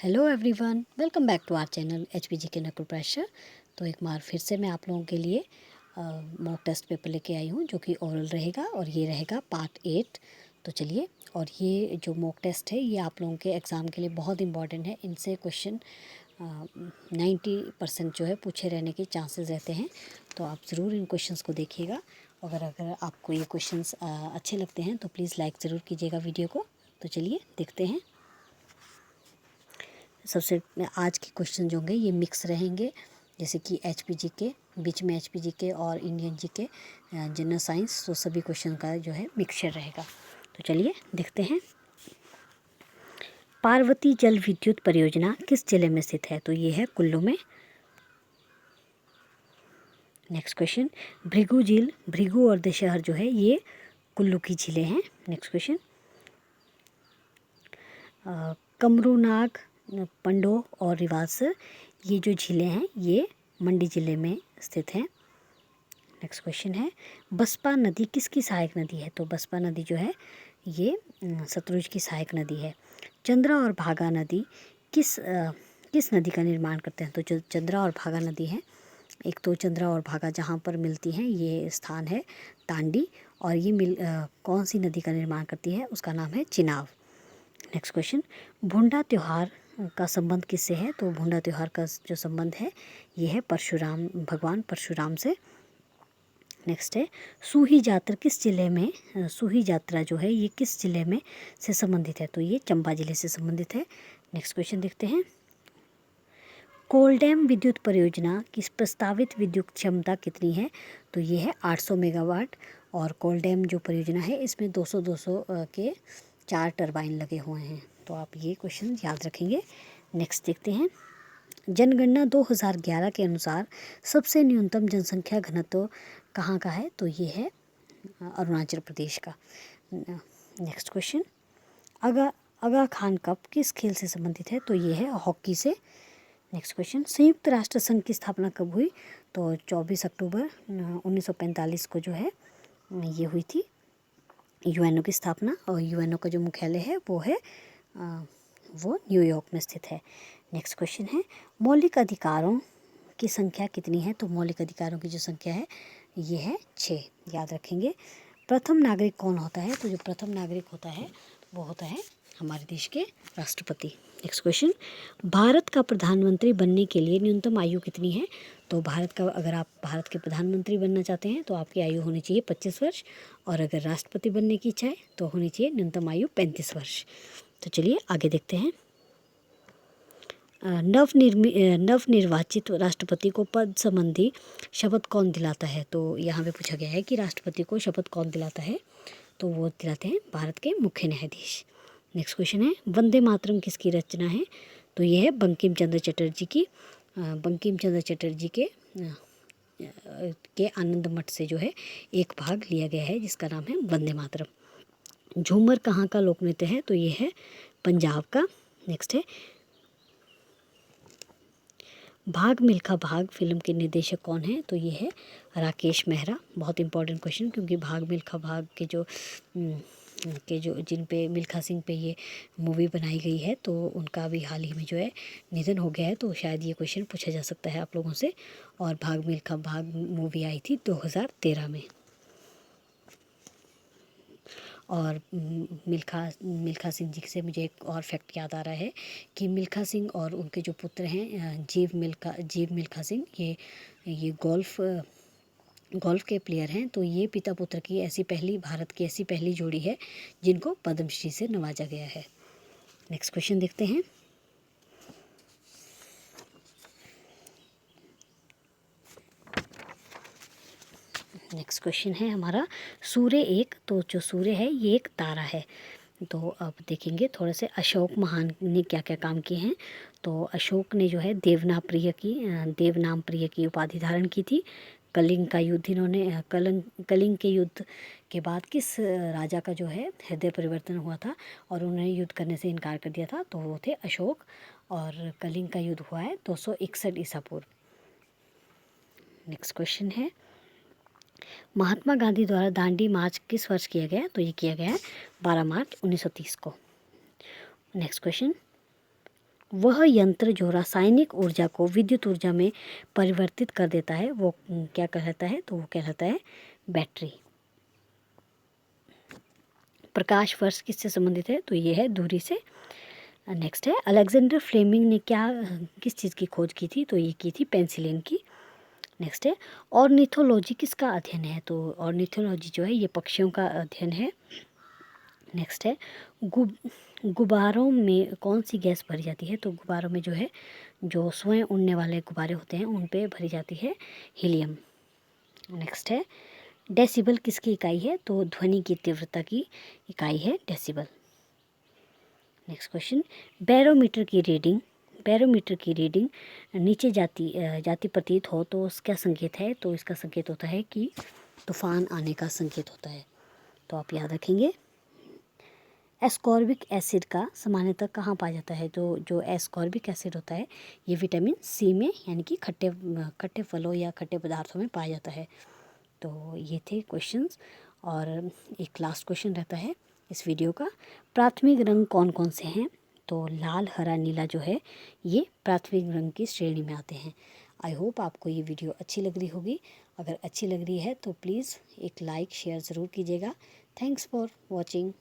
Hello everyone, welcome back to our channel HPG के Nakul pressure. तो एक बार फिर से मैं आप लोगों के लिए मॉक टेस्ट पेपर लेके आई हूँ जो कि ओरल रहेगा और ये रहेगा पार्ट 8। तो चलिए, और ये जो मॉक टेस्ट है ये आप लोगों के एग्ज़ाम के लिए बहुत इंपॉर्टेंट है। इनसे क्वेश्चन 90% जो है पूछे रहने के चांसेस रहते हैं, तो आप ज़रूर इन क्वेश्चंस को देखिएगा। अगर आपको ये क्वेश्चंस अच्छे लगते हैं तो प्लीज़ लाइक ज़रूर कीजिएगा वीडियो को। तो चलिए देखते हैं। सबसे आज के क्वेश्चन जो होंगे ये मिक्स रहेंगे, जैसे कि एचपीजी के बीच में एचपीजी के और इंडियन जी के जनरल साइंस, तो सभी क्वेश्चन का जो है मिक्सचर रहेगा। तो चलिए देखते हैं। पार्वती जल विद्युत परियोजना किस जिले में स्थित है? तो ये है कुल्लू में। नेक्स्ट क्वेश्चन, भृगु झील, भृगु और दशहर जो है ये कुल्लू की झीलें हैं। नेक्स्ट क्वेश्चन, कमरूनाग, पंडो और रिवासर ये जो झीलें हैं ये मंडी ज़िले में स्थित हैं। नेक्स्ट क्वेश्चन है, बसपा नदी किसकी सहायक नदी है? तो बसपा नदी जो है ये सतलुज की सहायक नदी है। चंद्रा और भागा नदी किस नदी का निर्माण करते हैं? तो जो चंद्रा और भागा नदी है, एक तो चंद्रा और भागा जहाँ पर मिलती हैं ये स्थान है तांडी, और ये कौन सी नदी का निर्माण करती है? उसका नाम है चिनाब। नेक्स्ट क्वेश्चन, भुंडा त्यौहार का संबंध किससे है? तो भुंडा त्यौहार का जो संबंध है ये है परशुराम, भगवान परशुराम से। नेक्स्ट है, सूही यात्रा किस जिले में, सूही यात्रा जो है ये किस जिले में से संबंधित है? तो ये चंबा जिले से संबंधित है। नेक्स्ट क्वेश्चन देखते हैं। कोलडैम विद्युत परियोजना की प्रस्तावित विद्युत क्षमता कितनी है? तो ये है 800 मेगावाट। और कोलडैम जो परियोजना है इसमें 200 के 4 टरबाइन लगे हुए हैं, तो आप ये क्वेश्चन याद रखेंगे। नेक्स्ट देखते हैं। जनगणना 2011 के अनुसार सबसे न्यूनतम जनसंख्या घनत्व कहाँ का है? तो ये है अरुणाचल प्रदेश का। नेक्स्ट क्वेश्चन, आगा खान कप किस खेल से संबंधित है? तो ये है हॉकी से। नेक्स्ट क्वेश्चन, संयुक्त राष्ट्र संघ की स्थापना कब हुई? तो 24 अक्टूबर 1945 को जो है ये हुई थी यूएनओ की स्थापना, और यूएनओ का जो मुख्यालय है वो न्यूयॉर्क में स्थित है। नेक्स्ट क्वेश्चन है, मौलिक अधिकारों की संख्या कितनी है? तो मौलिक अधिकारों की जो संख्या है ये है 6, याद रखेंगे। प्रथम नागरिक कौन होता है? तो जो प्रथम नागरिक होता है वो होता है हमारे देश के राष्ट्रपति। नेक्स्ट क्वेश्चन, भारत का प्रधानमंत्री बनने के लिए न्यूनतम आयु कितनी है? तो अगर आप भारत के प्रधानमंत्री बनना चाहते हैं तो आपकी आयु होनी चाहिए 25 वर्ष, और अगर राष्ट्रपति बनने की इच्छा है तो होनी चाहिए न्यूनतम आयु 35 वर्ष। तो चलिए आगे देखते हैं। नवनिर्वाचित राष्ट्रपति को पद संबंधी शपथ कौन दिलाता है? तो यहाँ पे पूछा गया है कि राष्ट्रपति को शपथ कौन दिलाता है? तो वो दिलाते हैं भारत के मुख्य न्यायाधीश। नेक्स्ट क्वेश्चन है, वंदे मातरम किसकी रचना है? तो ये है बंकिम चंद्र चटर्जी की। बंकिम चंद्र चटर्जी के आनंद मठ से जो है एक भाग लिया गया है जिसका नाम है वंदे मातरम। झूमर कहाँ का लोक नृत्य है? तो ये है पंजाब का। नेक्स्ट है, भाग मिल्खा भाग फिल्म के निर्देशक कौन है? तो ये है राकेश मेहरा। बहुत इंपॉर्टेंट क्वेश्चन, क्योंकि भाग मिल्खा भाग के जो जिन पे मिल्खा सिंह पे ये मूवी बनाई गई है तो उनका भी हाल ही में जो है निधन हो गया है, तो शायद ये क्वेश्चन पूछा जा सकता है आप लोगों से। और भाग मिल्खा भाग मूवी आई थी 2013 में। और मिल्खा सिंह जी से मुझे एक और फैक्ट याद आ रहा है कि मिल्खा सिंह और उनके जो पुत्र हैं जीव मिल्खा सिंह, ये गोल्फ के प्लेयर हैं। तो ये पिता पुत्र की भारत की ऐसी पहली जोड़ी है जिनको पद्मश्री से नवाजा गया है। नेक्स्ट क्वेश्चन देखते हैं। नेक्स्ट क्वेश्चन है हमारा, सूर्य एक, तो जो सूर्य है ये एक तारा है। तो अब देखेंगे थोड़ा से अशोक महान ने क्या क्या काम किए हैं। तो अशोक ने जो है देवनाम प्रिय की उपाधि धारण की थी। कलिंग का युद्ध इन्होंने कलिंग के युद्ध के बाद किस राजा का जो है हृदय परिवर्तन हुआ था और उन्होंने युद्ध करने से इनकार कर दिया था? तो वो थे अशोक। और कलिंग का युद्ध हुआ है 261 ईसा पूर्व। नेक्स्ट क्वेश्चन है, महात्मा गांधी द्वारा दांडी मार्च किस वर्ष किया गया? तो ये किया गया है 12 मार्च 1930 को। नेक्स्ट क्वेश्चन, वह यंत्र जो रासायनिक ऊर्जा को विद्युत ऊर्जा में परिवर्तित कर देता है वो क्या कहलाता है? तो वो कहलाता है बैटरी। प्रकाश वर्ष किससे संबंधित है? तो ये है दूरी से। नेक्स्ट है अलेक्जेंडर फ्लेमिंग ने किस चीज़ की खोज की थी? तो ये की थी पेंसिलिन की। नेक्स्ट है ऑर्निथोलॉजी किसका अध्ययन है? तो ऑर्निथोलॉजी जो है ये पक्षियों का अध्ययन है। नेक्स्ट है गुब्बारों में कौन सी गैस भरी जाती है? तो गुब्बारों में जो है जो स्वयं उड़ने वाले गुब्बारे होते हैं उन पे भरी जाती है हीलियम। नेक्स्ट है डेसिबल किसकी इकाई है? तो ध्वनि की तीव्रता की इकाई है डेसिबल। नेक्स्ट क्वेश्चन बैरोमीटर की रीडिंग नीचे जाती प्रतीत हो तो क्या संकेत है? तो इसका संकेत होता है कि तूफान आने का संकेत होता है। तो आप याद रखेंगे। एस्कॉर्बिक एसिड का सामान्यतः कहाँ पाया जाता है? तो जो एस्कॉर्बिक एसिड होता है ये विटामिन सी में यानी कि खट्टे फलों या खट्टे पदार्थों में पाया जाता है। तो ये थे क्वेश्चंस और एक लास्ट क्वेश्चन रहता है इस वीडियो का। प्राथमिक रंग कौन कौन से हैं? तो लाल, हरा, नीला जो है ये प्राथमिक रंग की श्रेणी में आते हैं। आई होप आपको ये वीडियो अच्छी लग रही होगी। अगर अच्छी लग रही है तो प्लीज़ एक लाइक शेयर ज़रूर कीजिएगा। Thanks for watching.